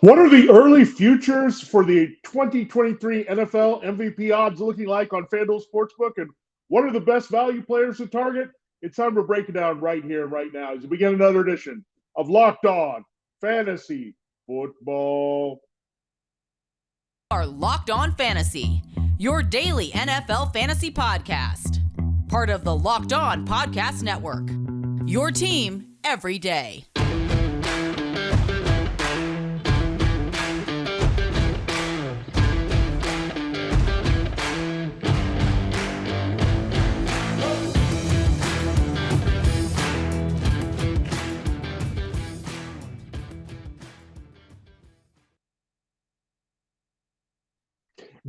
What are the early futures for the 2023 NFL MVP odds looking like on FanDuel Sportsbook? And what are the best value players to target? It's time to break it down right here and right now as we begin another edition of Locked On Fantasy Football. Are Locked On Fantasy, your daily NFL fantasy podcast. Part of the Locked On Podcast Network. Your team every day.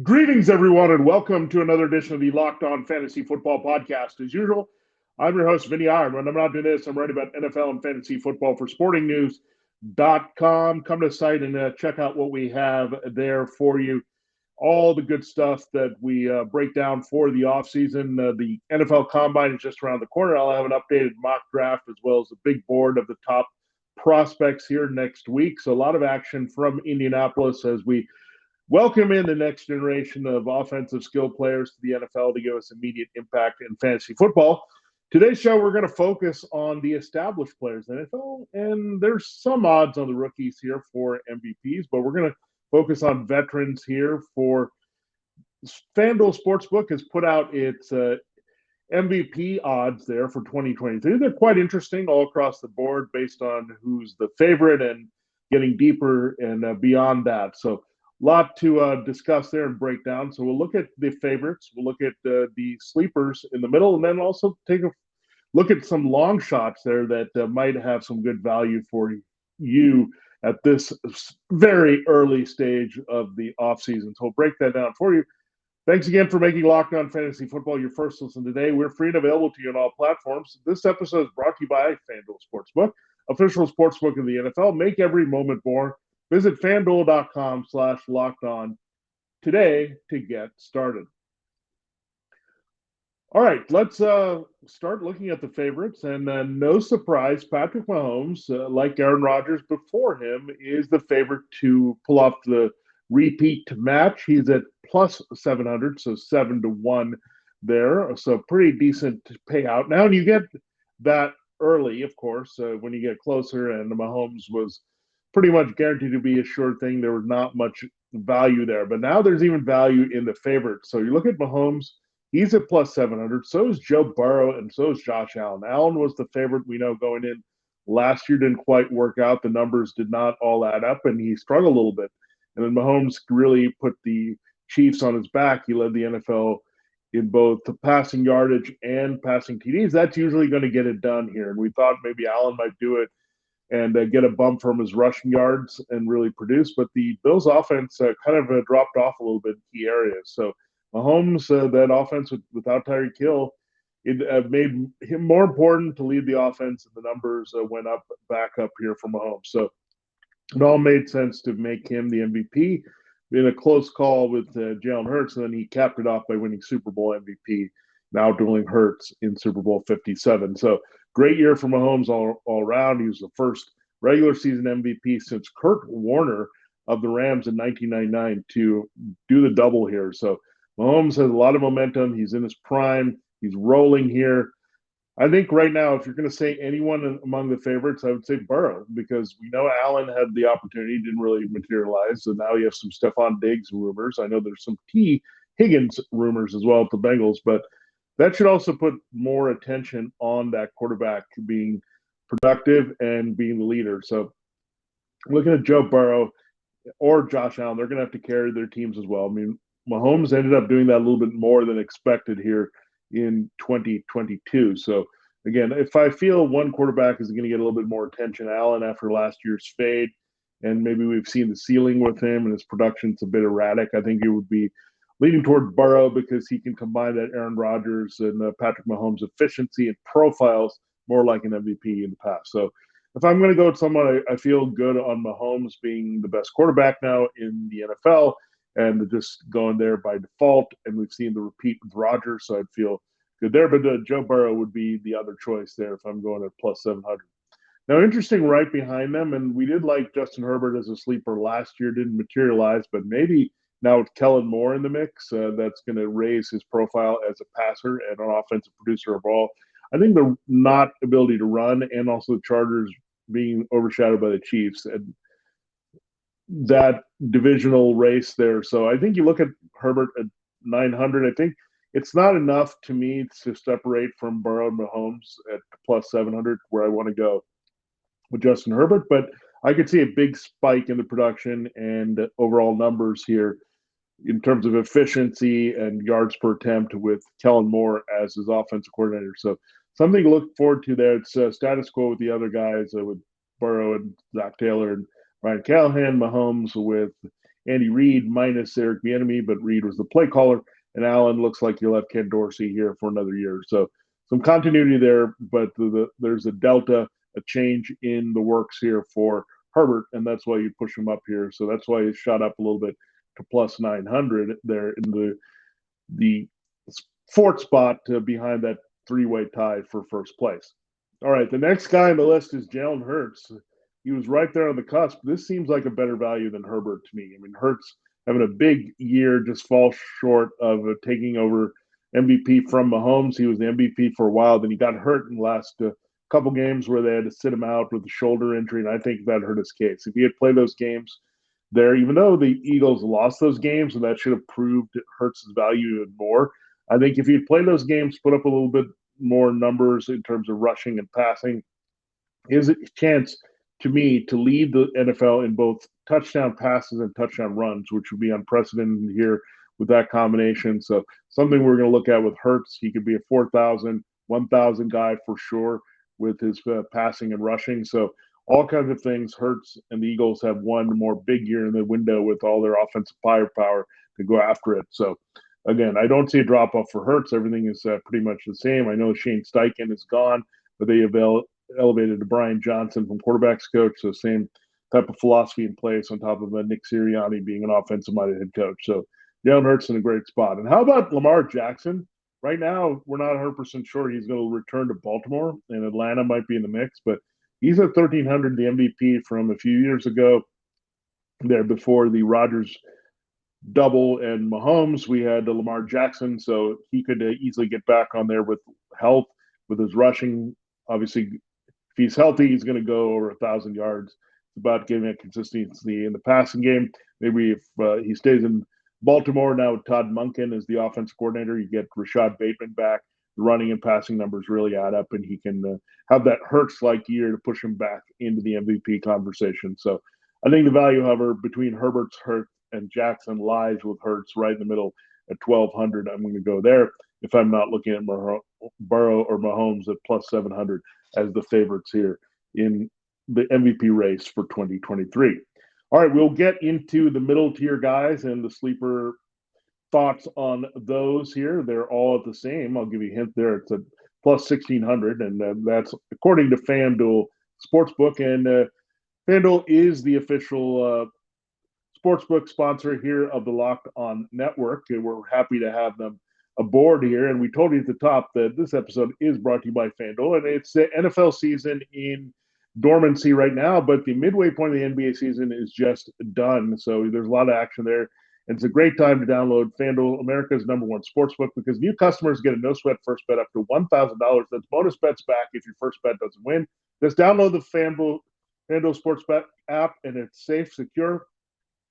Greetings, everyone, and welcome to another edition of the Locked On Fantasy Football Podcast. As usual, I'm your host, Vinnie Iyer. When I'm not doing this, I'm writing about NFL and fantasy football for sportingnews.com. Come to the site and check out what we have there for you. All the good stuff that we break down for the offseason. The NFL Combine is just around the corner. I'll have an updated mock draft as well as a big board of the top prospects here next week. So a lot of action from Indianapolis as we welcome in the next generation of offensive skill players to the NFL to give us immediate impact in fantasy football. Today's show, we're going to focus on the established players in the NFL, and there's some odds on the rookies here for MVPs, but we're going to focus on veterans here for FanDuel Sportsbook has put out its MVP odds there for 2023. They're quite interesting all across the board based on who's the favorite and getting deeper and beyond that. So lot to discuss there and break down. So we'll look at the favorites. We'll look at the sleepers in the middle, and then also take a look at some long shots there that might have some good value for you at this very early stage of the offseason. So we'll break that down for you. Thanks again for making Locked On Fantasy Football your first listen today. We're free and available to you on all platforms. This episode is brought to you by FanDuel Sportsbook, official sportsbook of the NFL. Make every moment more. Visit FanDuel.com/lockedon today to get started. All right, let's start looking at the favorites. And no surprise, Patrick Mahomes, like Aaron Rodgers before him, is the favorite to pull off the repeat match. He's at plus 700, so 7-1 there. So pretty decent payout. Now, you get that early, of course, when you get closer, and Mahomes was pretty much guaranteed to be a sure thing. There was not much value there. But now there's even value in the favorite. So you look at Mahomes, he's at plus 700. So is Joe Burrow, and so is Josh Allen. Allen was the favorite, we know, going in. Last year didn't quite work out. The numbers did not all add up, and he struggled a little bit. And then Mahomes really put the Chiefs on his back. He led the NFL in both the passing yardage and passing TDs. That's usually going to get it done here. And we thought maybe Allen might do it and get a bump from his rushing yards and really produce. But the Bills' offense kind of dropped off a little bit in key areas. So Mahomes, that offense without Tyreek Hill, it made him more important to lead the offense, and the numbers went back up here for Mahomes. So it all made sense to make him the MVP in a close call with Jalen Hurts, and then he capped it off by winning Super Bowl MVP, now dueling Hurts in Super Bowl 57. So great year for Mahomes all around. He was the first regular season MVP since Kurt Warner of the Rams in 1999 to do the double here. So Mahomes has a lot of momentum. He's in his prime. He's rolling here. I think right now, if you're going to say anyone among the favorites, I would say Burrow, because we know Allen had the opportunity, didn't really materialize. So now you have some Stephon Diggs rumors. I know there's some T. Higgins rumors as well at the Bengals, but that should also put more attention on that quarterback being productive and being the leader. So looking at Joe Burrow or Josh Allen, they're going to have to carry their teams as well. I mean, Mahomes ended up doing that a little bit more than expected here in 2022. So again, if I feel one quarterback is going to get a little bit more attention, Allen, after last year's fade, and maybe we've seen the ceiling with him and his production's a bit erratic, I think it would be leaning toward Burrow because he can combine that Aaron Rodgers and Patrick Mahomes efficiency and profiles more like an MVP in the past. So if I'm going to go with someone, I feel good on Mahomes being the best quarterback now in the NFL and just going there by default. And we've seen the repeat with Rodgers, so I'd feel good there. But Joe Burrow would be the other choice there if I'm going at plus 700. Now, interesting right behind them, and we did like Justin Herbert as a sleeper last year, didn't materialize, but maybe now with Kellen Moore in the mix, that's going to raise his profile as a passer and an offensive producer of all. I think the not ability to run and also the Chargers being overshadowed by the Chiefs and that divisional race there. So I think you look at Herbert at 900. I think it's not enough to me to separate from Burrow and Mahomes at plus 700 where I want to go with Justin Herbert, but I could see a big spike in the production and overall numbers here in terms of efficiency and yards per attempt with Kellen Moore as his offensive coordinator. So something to look forward to there. It's status quo with the other guys with Burrow and Zach Taylor and Ryan Callahan, Mahomes with Andy Reid minus Eric Bieniemy, but Reid was the play caller, and Allen looks like you'll have Ken Dorsey here for another year. So some continuity there, but there's a delta, a change in the works here for Herbert, and that's why you push him up here. So that's why he shot up a little bit to plus 900 there in the fourth spot behind that three-way tie for first place. All right, the next guy on the list is Jalen Hurts. He was right there on the cusp. This seems like a better value than Herbert to me. I mean, Hurts having a big year just falls short of taking over MVP from Mahomes. He was the MVP for a while. Then he got hurt in the last couple games where they had to sit him out with a shoulder injury, and I think that hurt his case. If he had played those games there, even though the Eagles lost those games, and that should have proved Hurts' value even more, I think if he had played those games, put up a little bit more numbers in terms of rushing and passing, his chance to me to lead the NFL in both touchdown passes and touchdown runs, which would be unprecedented here with that combination. So something we're going to look at with Hurts. He could be a 4,000, 1,000 guy for sure with his passing and rushing. So all kinds of things. Hurts and the Eagles have one more big year in the window with all their offensive firepower to go after it. So again, I don't see a drop off for Hurts. Everything is pretty much the same. I know Shane Steichen is gone, but they have elevated to Brian Johnson from quarterbacks coach. So same type of philosophy in place on top of Nick Sirianni being an offensive-minded head coach. So Jalen Hurts in a great spot. And how about Lamar Jackson? Right now, we're not 100% sure he's going to return to Baltimore, and Atlanta might be in the mix, but he's at 1,300, the MVP from a few years ago there before the Rodgers double and Mahomes. We had Lamar Jackson, so he could easily get back on there with health, with his rushing. Obviously, if he's healthy, he's going to go over 1,000 yards. It's about giving it consistency in the passing game. Maybe if he stays in Baltimore now with Todd Monken as the offensive coordinator, you get Rashad Bateman back. The running and passing numbers really add up, and he can have that Hurts-like year to push him back into the MVP conversation. So I think the value, however, between Hurts and Jackson lies with Hurts right in the middle at 1,200. I'm going to go there if I'm not looking at Burrow or Mahomes at plus 700 as the favorites here in the MVP race for 2023. All right, we'll get into the middle tier guys and the sleeper thoughts on those here. They're all at the same. I'll give you a hint there. It's a plus 1,600, and that's according to FanDuel SportsBook. And FanDuel is the official sportsbook sponsor here of the Locked On Network, and we're happy to have them aboard here. And we told you at the top that this episode is brought to you by FanDuel, and it's the NFL season in dormancy right now, but the midway point of the NBA season is just done. So there's a lot of action there. And it's a great time to download FanDuel, America's #1 sportsbook, because new customers get a no-sweat first bet up to $1,000. That's bonus bets back if your first bet doesn't win. Just download the FanDuel Sportsbook app, and it's safe, secure,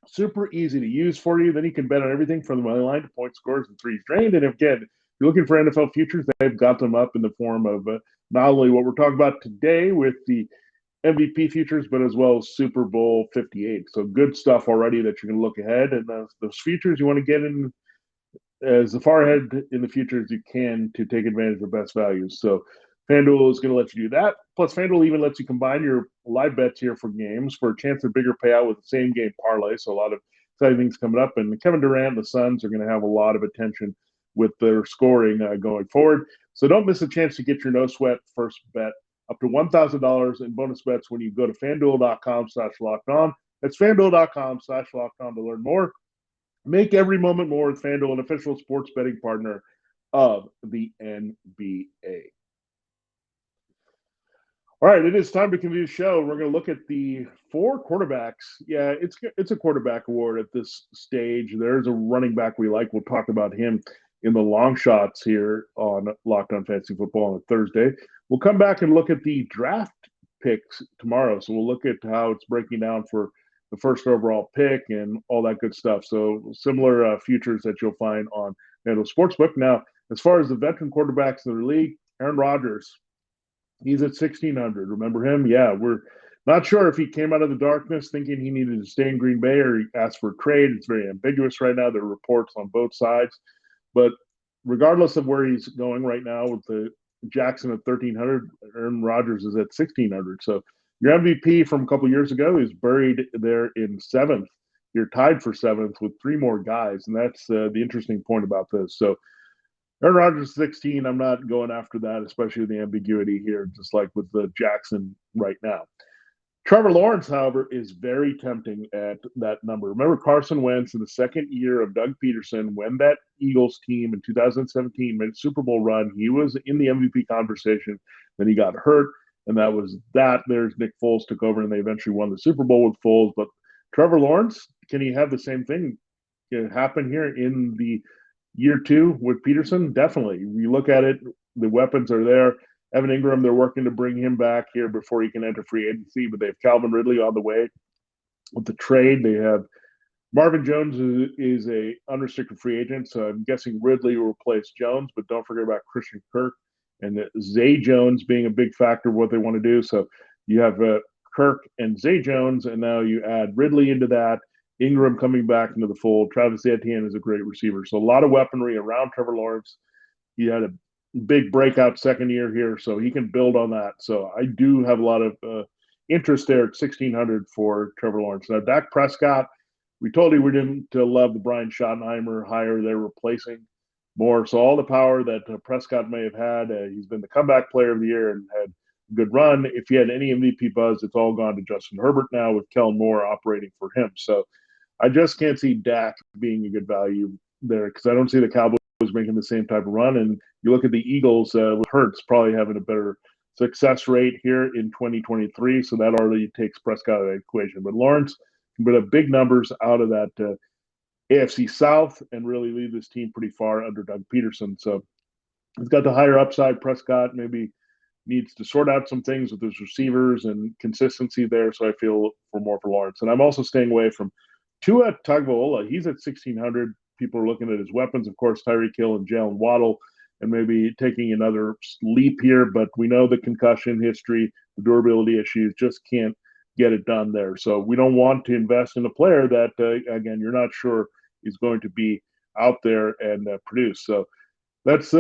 super easy to use for you. Then you can bet on everything from the money line to point scores and threes drained. And again, if you're looking for NFL futures, they've got them up in the form of not only what we're talking about today with the MVP futures, but as well as Super Bowl 58. So good stuff already that you can look ahead. And those futures you want to get in as far ahead in the future as you can to take advantage of best values. So FanDuel is going to let you do that. Plus, FanDuel even lets you combine your live bets here for games for a chance of bigger payout with the same game parlay. So a lot of exciting things coming up. And Kevin Durant and the Suns are going to have a lot of attention with their scoring going forward. So don't miss a chance to get your no-sweat first bet up to $1,000 in bonus bets when you go to FanDuel.com/lockedon. That's FanDuel.com/lockedon to learn more. Make every moment more with FanDuel, an official sports betting partner of the NBA. All right, it is time to continue the show. We're going to look at the four quarterbacks. Yeah, it's a quarterback award at this stage. There's a running back we like. We'll talk about him in the long shots here on Locked On Fantasy Football on a Thursday. We'll come back and look at the draft picks tomorrow. So we'll look at how it's breaking down for the first overall pick and all that good stuff. So similar futures that you'll find on FanDuel Sportsbook. Now, as far as the veteran quarterbacks in the league, Aaron Rodgers, he's at 1,600. Remember him? Yeah, we're not sure if he came out of the darkness thinking he needed to stay in Green Bay or he asked for a trade. It's very ambiguous right now. There are reports on both sides. But regardless of where he's going right now with the Jackson at 1,300, Aaron Rodgers is at 1,600. So your MVP from a couple years ago is buried there in seventh. You're tied for seventh with three more guys. And that's the interesting point about this. So Aaron Rodgers 16. I'm not going after that, especially the ambiguity here, just like with the Jackson right now. Trevor Lawrence, however, is very tempting at that number. Remember Carson Wentz in the second year of Doug Peterson, when that Eagles team in 2017 made a Super Bowl run, he was in the MVP conversation. Then he got hurt, and that was that. There's Nick Foles took over, and they eventually won the Super Bowl with Foles. But Trevor Lawrence, can he have the same thing happen here in the year two with Peterson? Definitely. You look at it, the weapons are there. Evan Ingram, they're working to bring him back here before he can enter free agency, but they have Calvin Ridley on the way with the trade. They have Marvin Jones is a unrestricted free agent, so I'm guessing Ridley will replace Jones, but don't forget about Christian Kirk and Zay Jones being a big factor of what they want to do. So you have Kirk and Zay Jones, and now you add Ridley into that. Ingram coming back into the fold. Travis Etienne is a great receiver. So a lot of weaponry around Trevor Lawrence. He had a big breakout second year here, so he can build on that. So I do have a lot of interest there at 1,600 for Trevor Lawrence. Now, Dak Prescott, we told you we didn't love the Brian Schottenheimer hire. They're replacing more. So all the power that Prescott may have had, he's been the comeback player of the year and had a good run. If he had any MVP buzz, it's all gone to Justin Herbert now with Kellen Moore operating for him. So I just can't see Dak being a good value there because I don't see the Cowboys making the same type of run. And you look at the Eagles with Hurts probably having a better success rate here in 2023. So that already takes Prescott out of the equation. But Lawrence can put up big numbers out of that AFC South and really lead this team pretty far under Doug Peterson. So he's got the higher upside. Prescott maybe needs to sort out some things with his receivers and consistency there. So I feel for more for Lawrence. And I'm also staying away from Tua Tagovailoa. He's at 1,600. People are looking at his weapons, of course, Tyreek Hill and Jalen Waddle, and maybe taking another leap here. But we know the concussion history, the durability issues, just can't get it done there. So we don't want to invest in a player that, again, you're not sure is going to be out there and produce. So that's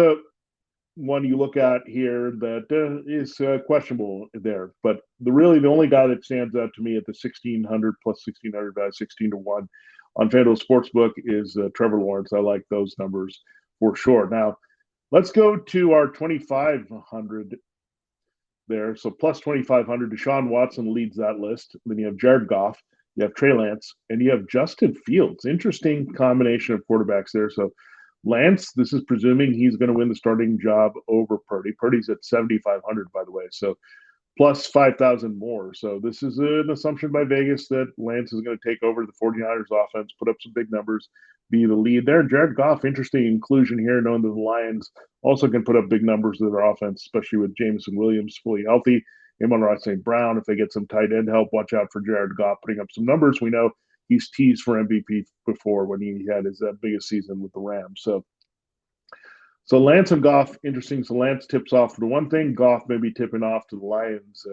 one you look at here that is questionable there. But the only guy that stands out to me at the 1,600 plus 1,600 guys, 16 to 1 on FanDuel Sportsbook is Trevor Lawrence. I like those numbers for sure. Now, let's go to our 2,500 there. So plus 2,500, Deshaun Watson leads that list. Then you have Jared Goff, you have Trey Lance, and you have Justin Fields. Interesting combination of quarterbacks there. So Lance, this is presuming he's going to win the starting job over Purdy. Purdy's at 7,500, by the way. So plus 5,000 more. So this is an assumption by Vegas that Lance is going to take over the 49ers offense, put up some big numbers, be the lead there. Jared Goff, interesting inclusion here, knowing that the Lions also can put up big numbers to their offense, especially with Jameson Williams fully healthy. Amon-Ra St. Brown, if they get some tight end help, watch out for Jared Goff putting up some numbers. We know he's teased for MVP before when he had his biggest season with the Rams. So Lance and Goff, interesting. So Lance tips off to one thing. Goff maybe tipping off to the Lions,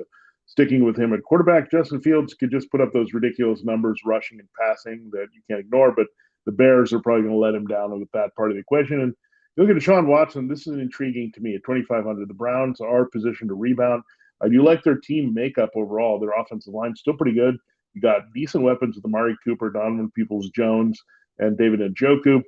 sticking with him at quarterback. Justin Fields could just put up those ridiculous numbers, rushing and passing that you can't ignore, but the Bears are probably going to let him down with that part of the equation. And you look at Deshaun Watson, this is intriguing to me. At 2,500, the Browns are positioned to rebound. I do like their team makeup overall. Their offensive line still pretty good. You got decent weapons with Amari Cooper, Donovan Peoples-Jones, and David Njoku.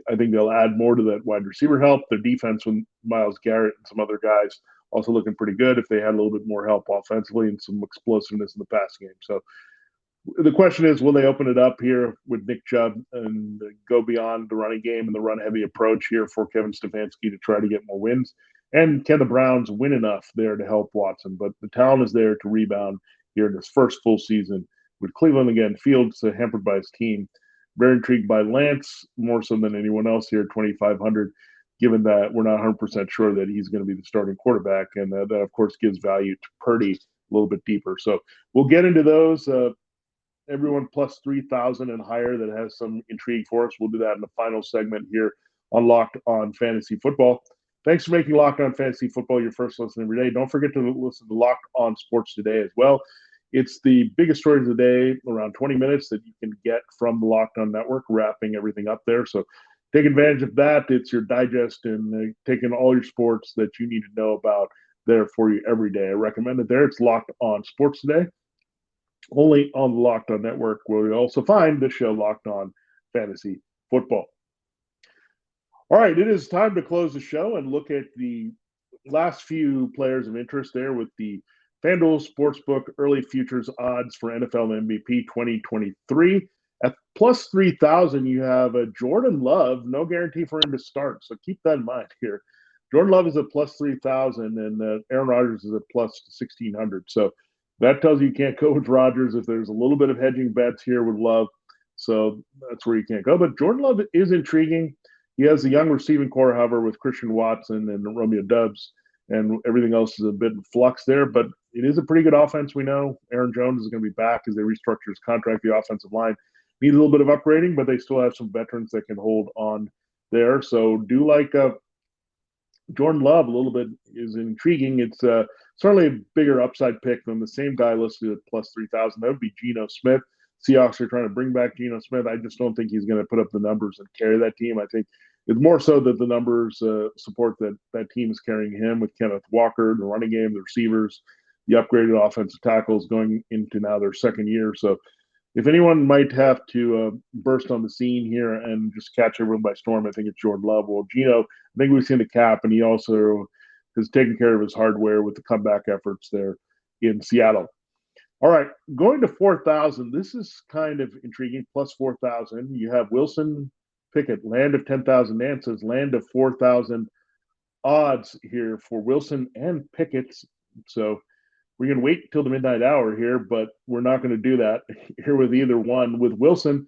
I think they'll add more to that wide receiver help. Their defense with Myles Garrett and some other guys also looking pretty good if they had a little bit more help offensively and some explosiveness in the passing game. So the question is, will they open it up here with Nick Chubb and go beyond the running game and the run-heavy approach here for Kevin Stefanski to try to get more wins? And can the Browns win enough there to help Watson? But the talent is there to rebound here in his first full season with Cleveland again. Fields hampered by his team. Very intrigued by Lance more so than anyone else here at 2,500, given that we're not 100% sure that he's going to be the starting quarterback. And that, of course, gives value to Purdy a little bit deeper. So we'll get into those. Everyone plus 3,000 and higher that has some intrigue for us. We'll do that in the final segment here on Locked On Fantasy Football. Thanks for making Locked On Fantasy Football your first listen every day. Don't forget to listen to Locked On Sports Today as well. It's the biggest stories of the day, around 20 minutes that you can get from the Locked On Network, wrapping everything up there. So take advantage of that. It's your digest and taking all your sports that you need to know about there for you every day. I recommend it there. It's Locked On Sports Today, only on the Locked On Network, where you'll also find the show Locked On Fantasy Football. All right, it is time to close the show and look at the last few players of interest there with the FanDuel SportsBook early futures odds for NFL MVP 2023. At plus 3,000, you have a Jordan Love, no guarantee for him to start. So keep that in mind here. Jordan Love is at plus 3,000 and Aaron Rodgers is at plus 1,600. So that tells you can't go with Rodgers if there's a little bit of hedging bets here with Love. So that's where you can't go. But Jordan Love is intriguing. He has a young receiving core, however, with Christian Watson and Romeo Doubs, and everything else is a bit in flux there. But it is a pretty good offense, we know. Aaron Jones is going to be back as they restructure his contract. The offensive line needs a little bit of upgrading, but they still have some veterans that can hold on there. So do like Jordan Love a little bit is intriguing. It's certainly a bigger upside pick than the same guy listed at plus 3,000. That would be Geno Smith. Seahawks are trying to bring back Geno Smith. I just don't think he's going to put up the numbers and carry that team. I think it's more so that the numbers support that team is carrying him with Kenneth Walker, the running game, the receivers, the upgraded offensive tackles going into now their second year. So if anyone might have to burst on the scene here and just catch everyone by storm, I think it's Jordan Love. Well, Geno, I think we've seen the cap, and he also has taken care of his hardware with the comeback efforts there in Seattle. All right, going to 4,000. This is kind of intriguing. Plus 4,000. You have Wilson Pickett, land of 10,000. Dan says land of 4,000 odds here for Wilson and Pickett. So we're going to wait until the midnight hour here, but we're not going to do that here with either one. With Wilson,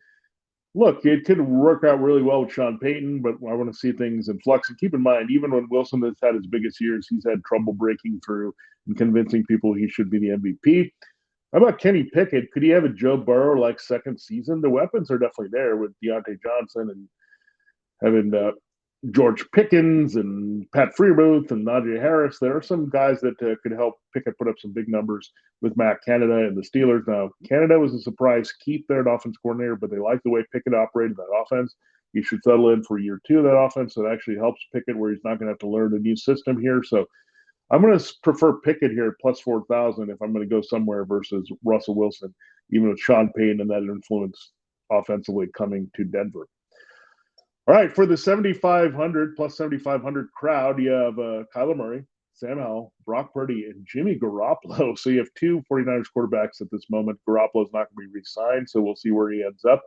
look, it could work out really well with Sean Payton, but I want to see things in flux. And keep in mind, even when Wilson has had his biggest years, he's had trouble breaking through and convincing people he should be the MVP. How about Kenny Pickett? Could he have a Joe Burrow-like second season? The weapons are definitely there with Deontay Johnson and having George Pickens and Pat Freiermuth and Najee Harris. There are some guys that could help Pickett put up some big numbers with Matt Canada and the Steelers. Now, Canada was a surprise keep there at offense coordinator, but they like the way Pickett operated that offense. He should settle in for year two of that offense. So it actually helps Pickett where he's not going to have to learn a new system here. So I'm going to prefer Pickett here at plus 4,000 if I'm going to go somewhere versus Russell Wilson, even with Sean Payton and that influence offensively coming to Denver. All right, for the 7,500 plus 7,500 crowd, you have Kyler Murray, Sam Howell, Brock Purdy, and Jimmy Garoppolo. So you have two 49ers quarterbacks at this moment. Garoppolo's not going to be re-signed, so we'll see where he ends up.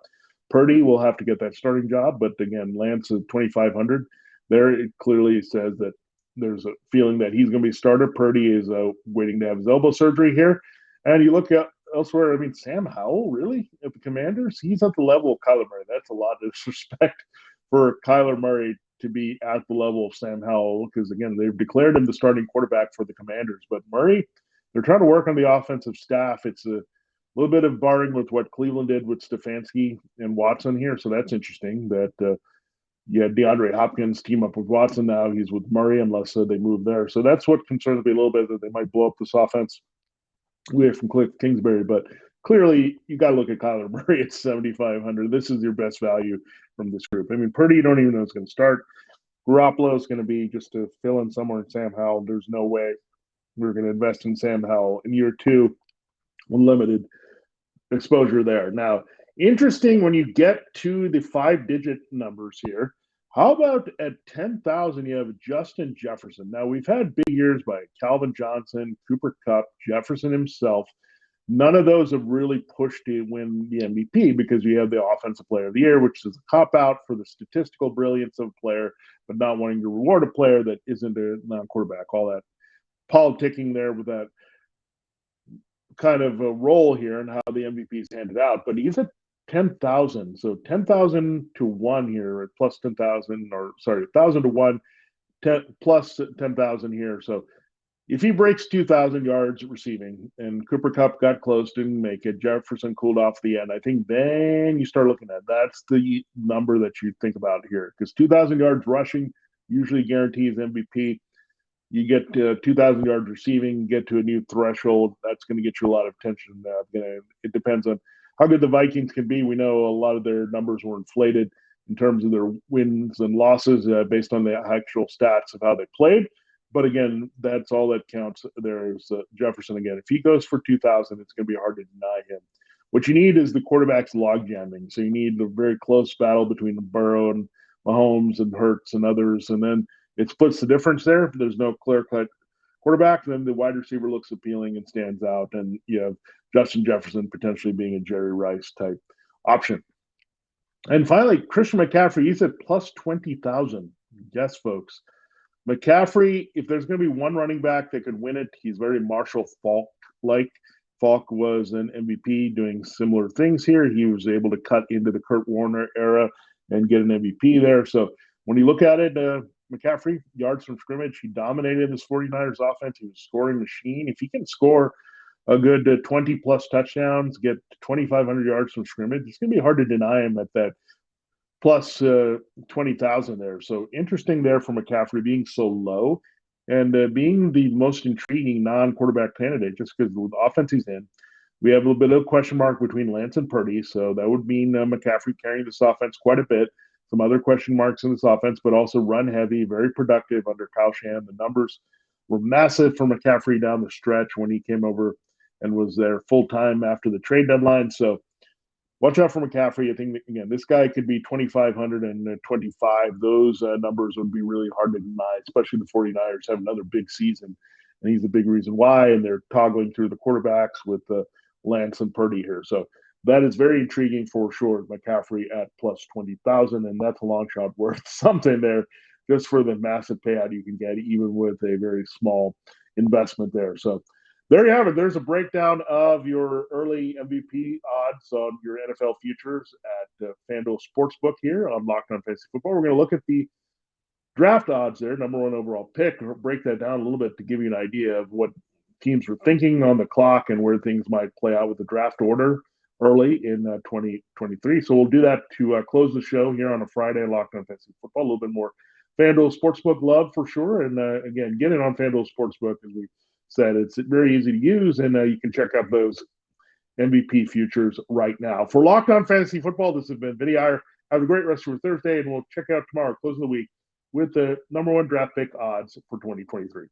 Purdy will have to get that starting job, but again, Lance at 2,500. There it clearly says that there's a feeling that he's going to be a starter. Purdy is waiting to have his elbow surgery here. And you look at elsewhere, I mean, Sam Howell, really? At the Commanders? He's at the level of Kyler Murray. That's a lot of disrespect for Kyler Murray to be at the level of Sam Howell because, again, they've declared him the starting quarterback for the Commanders. But Murray, they're trying to work on the offensive staff. It's a little bit of barring with what Cleveland did with Stefanski and Watson here. So that's interesting that you had DeAndre Hopkins team up with Watson. Now he's with Murray unless they move there. So that's what concerns me a little bit, that they might blow up this offense. We have from Cliff Kingsbury, but clearly you got to look at Kyler Murray at 7,500. This is your best value from this group. I mean, Purdy, you don't even know who's going to start. Garoppolo is going to be just to fill in somewhere in Sam Howell. There's no way we're going to invest in Sam Howell in year two. Unlimited exposure there. Now, interesting when you get to the 5-digit numbers here. How about at 10,000, you have Justin Jefferson. Now, we've had big years by Calvin Johnson, Cooper Kupp, Jefferson himself. None of those have really pushed to win the MVP because you have the Offensive Player of the Year, which is a cop out for the statistical brilliance of a player, but not wanting to reward a player that isn't a non-quarterback. All that politicking there with that kind of a role here and how the MVP is handed out. But he's at 10,000, so 10,000 to 1 here, at plus 10,000, or sorry, 1,000 to 1, 10, plus 10,000 here. So if he breaks 2,000 yards receiving, and Cooper Kupp got close, didn't make it, Jefferson cooled off the end, I think then you start looking at that's the number that you think about here, because 2,000 yards rushing usually guarantees MVP. You get 2,000 yards receiving, get to a new threshold, that's going to get you a lot of attention. It depends on how good the Vikings can be. We know a lot of their numbers were inflated in terms of their wins and losses based on the actual stats of how they played. But again, that's all that counts. There's Jefferson again. If he goes for 2,000, it's going to be hard to deny him. What you need is the quarterback's log jamming. So you need the very close battle between Burrow and Mahomes and Hurts and others, and then it splits the difference there. If there's no clear-cut quarterback, then the wide receiver looks appealing and stands out, and you have Justin Jefferson potentially being a Jerry Rice type option. And finally, Christian McCaffrey, he's at plus 20,000. Yes, folks. McCaffrey, if there's going to be one running back that could win it, he's very Marshall Faulk-like. Falk was an MVP doing similar things here. He was able to cut into the Kurt Warner era and get an MVP there. So when you look at it, McCaffrey, yards from scrimmage, he dominated this 49ers offense. He was a scoring machine. If he can score a good 20-plus touchdowns, get 2,500 yards from scrimmage, it's going to be hard to deny him at that plus 20,000 there. So interesting there for McCaffrey being so low and being the most intriguing non-quarterback candidate just because the offense he's in. We have a little bit of a question mark between Lance and Purdy, so that would mean McCaffrey carrying this offense quite a bit. Some other question marks in this offense, but also run heavy, very productive under Kyle Shanahan. The numbers were massive for McCaffrey down the stretch when he came over and was there full time after the trade deadline. So watch out for McCaffrey. I think, again, this guy could be 2,525. Those numbers would be really hard to deny, especially the 49ers have another big season, and he's a big reason why, and they're toggling through the quarterbacks with Lance and Purdy here. So that is very intriguing for sure. McCaffrey at plus 20,000, and that's a long shot worth something there just for the massive payout you can get, even with a very small investment there. So there you have it. There's a breakdown of your early MVP odds on your NFL futures at FanDuel Sportsbook here on Locked On Fantasy Football. We're going to look at the draft odds there, number one overall pick, break that down a little bit to give you an idea of what teams were thinking on the clock and where things might play out with the draft order early in 2023. So we'll do that to close the show here on a Friday, Locked On Fantasy Football. A little bit more FanDuel Sportsbook love for sure. And again, get it on FanDuel Sportsbook, as we said. It's very easy to use, and you can check out those MVP futures right now. For Locked On Fantasy Football, this has been Vinnie Iyer. Have a great rest of your Thursday, and we'll check out tomorrow, close of the week, with the number one draft pick odds for 2023.